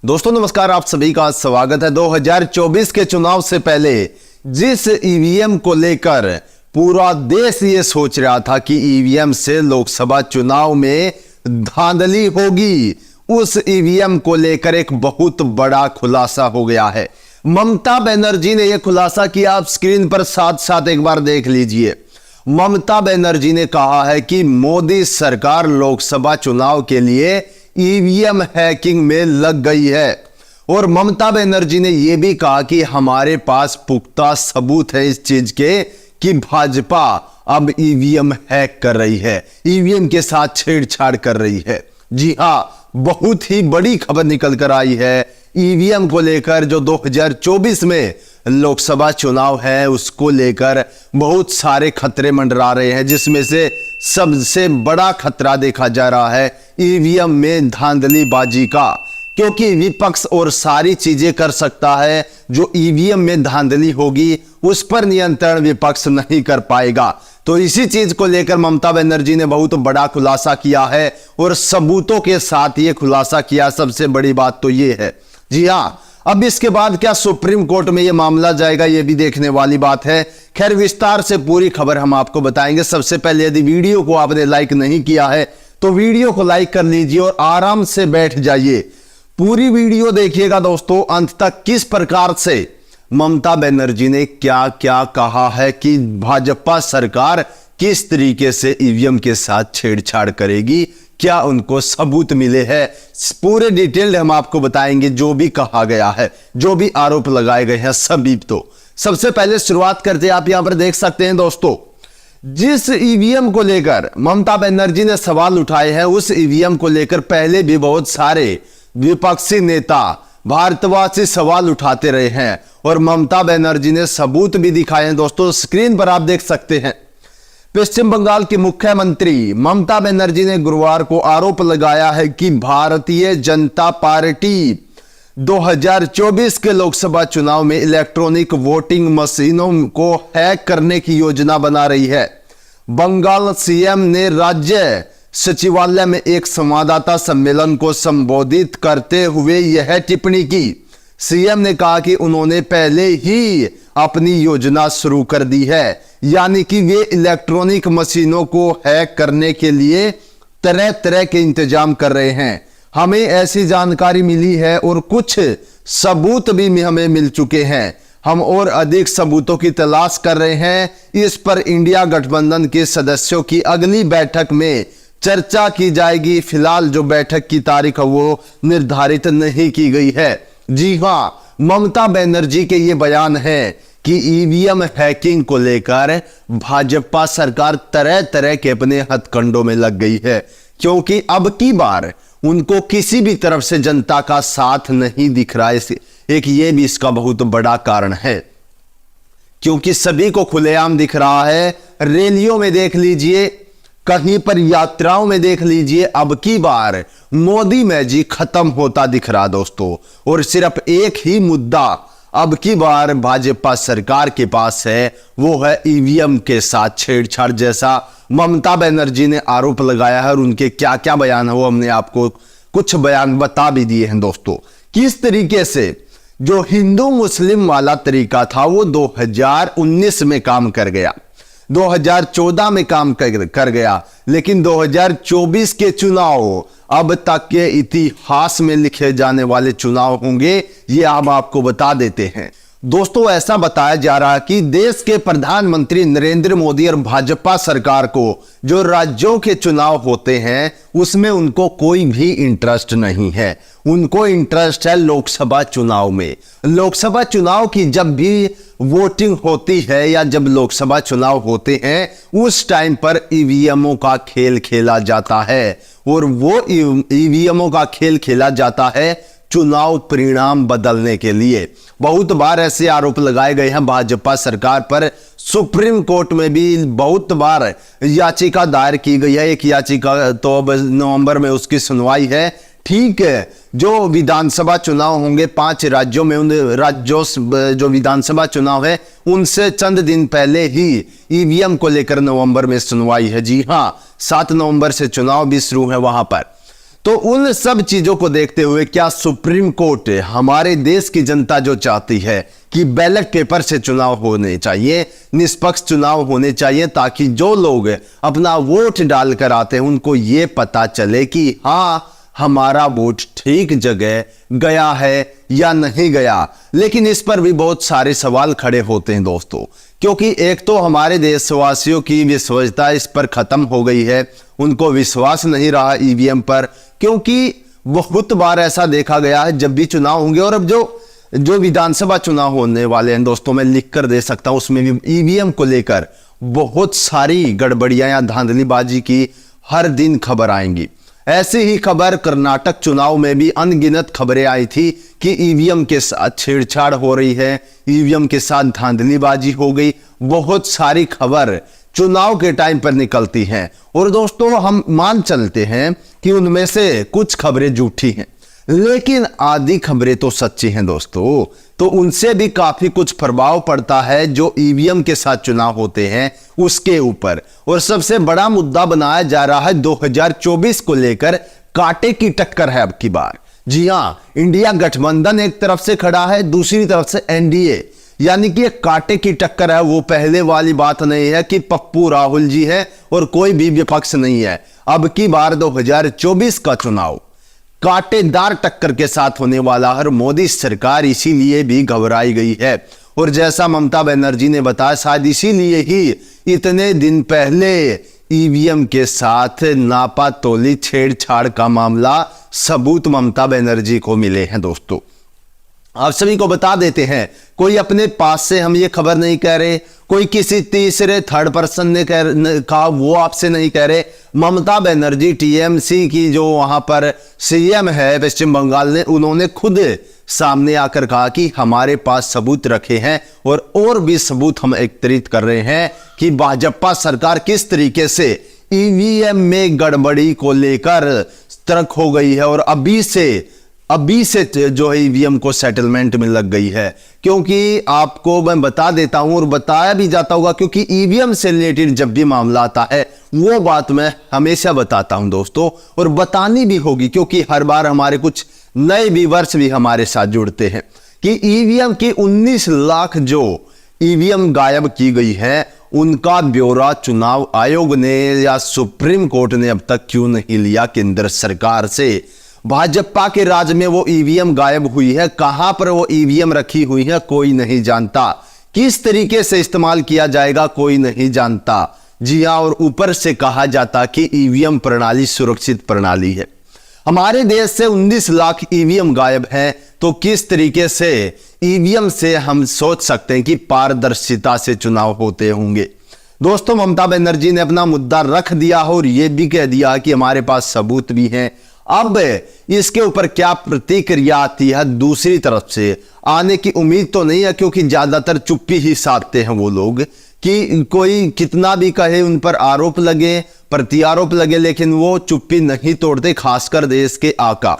दोस्तों नमस्कार, आप सभी का स्वागत है। 2024 के चुनाव से पहले जिस ईवीएम को लेकर पूरा देश ये सोच रहा था कि ईवीएम से लोकसभा चुनाव में धांधली होगी, उस ईवीएम को लेकर एक बहुत बड़ा खुलासा हो गया है। ममता बनर्जी ने यह खुलासा किया, आप स्क्रीन पर साथ साथ एक बार देख लीजिए। ममता बनर्जी ने कहा है कि मोदी सरकार लोकसभा चुनाव के लिए ईवीएम हैकिंग में लग गई है। और ममता बनर्जी ने यह भी कहा कि हमारे पास पुख्ता सबूत है इस चीज के कि भाजपा अब ईवीएम हैक कर रही है, ईवीएम के साथ छेड़छाड़ कर रही है। जी हां, बहुत ही बड़ी खबर निकल कर आई है ईवीएम को लेकर। जो 2024 में लोकसभा चुनाव है उसको लेकर बहुत सारे खतरे मंडरा रहे हैं, जिसमें से सबसे बड़ा खतरा देखा जा रहा है ईवीएम में धांधलीबाजी का, क्योंकि विपक्ष और सारी चीजें कर सकता है, जो ईवीएम में धांधली होगी उस पर नियंत्रण विपक्ष नहीं कर पाएगा। तो इसी चीज को लेकर ममता बनर्जी ने बहुत बड़ा खुलासा किया है और सबूतों के साथ ये खुलासा किया। सबसे बड़ी बात तो ये है। जी हां, अब इसके बाद क्या सुप्रीम कोर्ट में यह मामला जाएगा, यह भी देखने वाली बात है। खैर, विस्तार से पूरी खबर हम आपको बताएंगे। सबसे पहले यदि वीडियो को आपने लाइक नहीं किया है तो वीडियो को लाइक कर लीजिए और आराम से बैठ जाइए। पूरी वीडियो देखिएगा दोस्तों अंत तक, किस प्रकार से ममता बनर्जी ने क्या क्या कहा है कि भाजपा सरकार किस तरीके से ईवीएम के साथ छेड़छाड़ करेगी, क्या उनको सबूत मिले हैं, पूरे डिटेल हम आपको बताएंगे। जो भी कहा गया है, जो भी आरोप लगाए गए हैं सभी। तो सबसे पहले शुरुआत करते हैं, आप यहां पर देख सकते हैं दोस्तों, जिस ईवीएम को लेकर ममता बनर्जी ने सवाल उठाए हैं उस ईवीएम को लेकर पहले भी बहुत सारे विपक्षी नेता भारतवासी सवाल उठाते रहे हैं और ममता बनर्जी ने सबूत भी दिखाए हैं। दोस्तों स्क्रीन पर आप देख सकते हैं, पश्चिम बंगाल की मुख्यमंत्री ममता बनर्जी ने गुरुवार को आरोप लगाया है कि भारतीय जनता पार्टी 2024 के लोकसभा चुनाव में इलेक्ट्रॉनिक वोटिंग मशीनों को हैक करने की योजना बना रही है। बंगाल सीएम ने राज्य सचिवालय में एक संवाददाता सम्मेलन को संबोधित करते हुए यह टिप्पणी की। सीएम ने कहा कि उन्होंने पहले ही अपनी योजना शुरू कर दी है, यानी कि वे इलेक्ट्रॉनिक मशीनों को हैक करने के लिए तरह तरह के इंतजाम कर रहे हैं। हमें ऐसी जानकारी मिली है और कुछ सबूत भी हमें मिल चुके हैं। हम और अधिक सबूतों की तलाश कर रहे हैं। इस पर इंडिया गठबंधन के सदस्यों की अगली बैठक में चर्चा की जाएगी। फिलहाल जो बैठक की तारीख है वो निर्धारित नहीं की गई है। जी हां, ममता बनर्जी के ये बयान है कि ईवीएम हैकिंग को लेकर भाजपा सरकार तरह तरह के अपने हथकंडों में लग गई है, क्योंकि अब की बार उनको किसी भी तरफ से जनता का साथ नहीं दिख रहा है। एक ये भी इसका बहुत बड़ा कारण है, क्योंकि सभी को खुलेआम दिख रहा है। रैलियों में देख लीजिए, कहीं पर यात्राओं में देख लीजिए, अब की बार मोदी मैजिक खत्म होता दिख रहा दोस्तों। और सिर्फ एक ही मुद्दा अब की बार भाजपा सरकार के पास है, वो है ईवीएम के साथ छेड़छाड़, जैसा ममता बनर्जी ने आरोप लगाया है। और उनके क्या क्या बयान है वो हमने आपको कुछ बयान बता भी दिए हैं दोस्तों। किस तरीके से जो हिंदू मुस्लिम वाला तरीका था वो 2019 में काम कर गया, 2014 में काम कर गया, लेकिन 2024 के चुनाव अब तक के इतिहास में लिखे जाने वाले चुनाव होंगे, ये हम आपको बता देते हैं। दोस्तों ऐसा बताया जा रहा है कि देश के प्रधानमंत्री नरेंद्र मोदी और भाजपा सरकार को जो राज्यों के चुनाव होते हैं उसमें उनको कोई भी इंटरेस्ट नहीं है। उनको इंटरेस्ट है लोकसभा चुनाव में। लोकसभा चुनाव की जब भी वोटिंग होती है या जब लोकसभा चुनाव होते हैं उस टाइम पर ईवीएमओ का खेल खेला जाता है, और वो ईवीएमओ का खेल खेला जाता है चुनाव परिणाम बदलने के लिए। बहुत बार ऐसे आरोप लगाए गए हैं भाजपा सरकार पर। सुप्रीम कोर्ट में भी बहुत बार याचिका दायर की गई है। एक याचिका तो अब नवंबर में उसकी सुनवाई है। ठीक है, जो विधानसभा चुनाव होंगे 5 राज्यों में, उन राज्यों जो विधानसभा चुनाव है उनसे चंद दिन पहले ही ईवीएम को लेकर नवंबर में सुनवाई है। जी हां, 7 नवंबर से चुनाव भी शुरू है वहां पर। तो उन सब चीजों को देखते हुए क्या सुप्रीम कोर्ट हमारे देश की जनता जो चाहती है कि बैलेट पेपर से चुनाव होने चाहिए, निष्पक्ष चुनाव होने चाहिए, ताकि जो लोग अपना वोट डालकर आते हैं उनको ये पता चले कि हाँ हमारा वोट ठीक जगह गया है या नहीं गया। लेकिन इस पर भी बहुत सारे सवाल खड़े होते हैं दोस्तों, क्योंकि एक तो हमारे देशवासियों की विश्वसनीयता इस पर खत्म हो गई है, उनको विश्वास नहीं रहा ईवीएम पर, क्योंकि बहुत बार ऐसा देखा गया है जब भी चुनाव होंगे, और अब जो विधानसभा चुनाव होने वाले हैं दोस्तों, मैं लिख कर दे सकता हूं, उसमें भी ईवीएम को लेकर बहुत सारी गड़बड़ियां या धांधलीबाजी की हर दिन खबर आएंगी। ऐसी ही खबर कर्नाटक चुनाव में भी अनगिनत खबरें आई थी कि ईवीएम के साथ छेड़छाड़ हो रही है, ईवीएम के साथ धांधलीबाजी हो गई। बहुत सारी खबर चुनाव के टाइम पर निकलती हैं, और दोस्तों हम मान चलते हैं कि उनमें से कुछ खबरें झूठी हैं, लेकिन आधी खबरें तो सच्ची हैं दोस्तों। तो उनसे भी काफी कुछ प्रभाव पड़ता है जो ईवीएम के साथ चुनाव होते हैं उसके ऊपर। और सबसे बड़ा मुद्दा बनाया जा रहा है 2024 को लेकर, कांटे की टक्कर है अब की बार। जी हां, इंडिया गठबंधन एक तरफ से खड़ा है, दूसरी तरफ से एनडीए, यानी कि एक कांटे की टक्कर है। वो पहले वाली बात नहीं है कि पप्पू राहुल जी है और कोई भी विपक्ष नहीं है। अब की बार 2024 का चुनाव कांटेदार टक्कर के साथ होने वाला है। मोदी सरकार इसीलिए भी घबराई गई है, और जैसा ममता बनर्जी ने बताया, शायद इसीलिए ही इतने दिन पहले ईवीएम के साथ नापातोली छेड़छाड़ का मामला सबूत ममता बनर्जी को मिले हैं दोस्तों। आप सभी को बता देते हैं, कोई अपने पास से हम ये खबर नहीं कह रहे, कोई किसी तीसरे थर्ड पर्सन ने कहा, वो आपसे नहीं कह रहे। ममता बनर्जी टीएमसी की जो वहां पर सीएम है पश्चिम बंगाल ने, उन्होंने खुद सामने आकर कहा कि हमारे पास सबूत रखे हैं और भी सबूत हम एकत्रित कर रहे हैं कि भाजपा सरकार किस तरीके से ईवीएम में गड़बड़ी को लेकर सतर्क हो गई है, और अभी से जो है ईवीएम को सेटलमेंट में लग गई है। क्योंकि आपको मैं बता देता हूं और बताया भी जाता होगा, क्योंकि ईवीएम से रिलेटेड जब भी मामला आता है वो बात मैं हमेशा बताता हूं दोस्तों, और बतानी भी होगी, क्योंकि हर बार हमारे कुछ नए व्यूअर्स भी हमारे साथ जुड़ते हैं कि ईवीएम की 19 लाख जो ईवीएम गायब की गई है उनका ब्यौरा चुनाव आयोग ने या सुप्रीम कोर्ट ने अब तक क्यों नहीं लिया केंद्र सरकार से। भाजपा के राज में वो ईवीएम गायब हुई है, कहां पर वो ईवीएम रखी हुई है कोई नहीं जानता, किस तरीके से इस्तेमाल किया जाएगा कोई नहीं जानता। जी हां, और ऊपर से कहा जाता कि ईवीएम प्रणाली सुरक्षित प्रणाली है। हमारे देश से 19 लाख ईवीएम गायब है, तो किस तरीके से ईवीएम से हम सोच सकते हैं कि पारदर्शिता से चुनाव होते होंगे। दोस्तों, ममता बनर्जी ने अपना मुद्दा रख दिया और यह भी कह दिया कि हमारे पास सबूत भी हैं। अब इसके ऊपर क्या प्रतिक्रिया आती है दूसरी तरफ से, आने की उम्मीद तो नहीं है, क्योंकि ज्यादातर चुप्पी ही साधते हैं वो लोग कि कोई कितना भी कहे, उन पर आरोप लगे, प्रत्यारोप लगे, लेकिन वो चुप्पी नहीं तोड़ते। खासकर देश के आका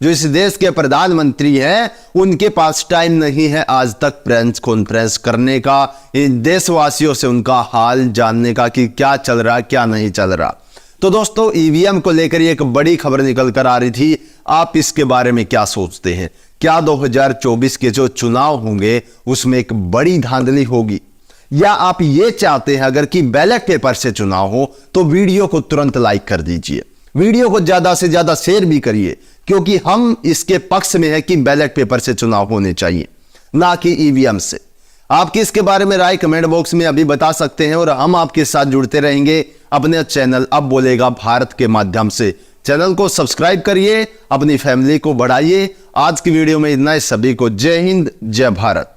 जो इस देश के प्रधानमंत्री हैं, उनके पास टाइम नहीं है आज तक प्रेस कॉन्फ्रेंस करने का, देशवासियों से उनका हाल जानने का कि क्या चल रहा क्या नहीं चल रहा। तो दोस्तों, ईवीएम को लेकर एक बड़ी खबर निकल कर आ रही थी, आप इसके बारे में क्या सोचते हैं? क्या 2024 के जो चुनाव होंगे उसमें एक बड़ी धांधली होगी, या आप ये चाहते हैं अगर कि बैलेट पेपर से चुनाव हो तो वीडियो को तुरंत लाइक कर दीजिए, वीडियो को ज्यादा से ज्यादा शेयर भी करिए, क्योंकि हम इसके पक्ष में है कि बैलेट पेपर से चुनाव होने चाहिए, ना कि ईवीएम से। आपकी इसके बारे में राय कमेंट बॉक्स में अभी बता सकते हैं, और हम आपके साथ जुड़ते रहेंगे अपने चैनल अब बोलेगा भारत के माध्यम से। चैनल को सब्सक्राइब करिए, अपनी फैमिली को बढ़ाइए। आज की वीडियो में इतना ही, सभी को जय हिंद जय भारत।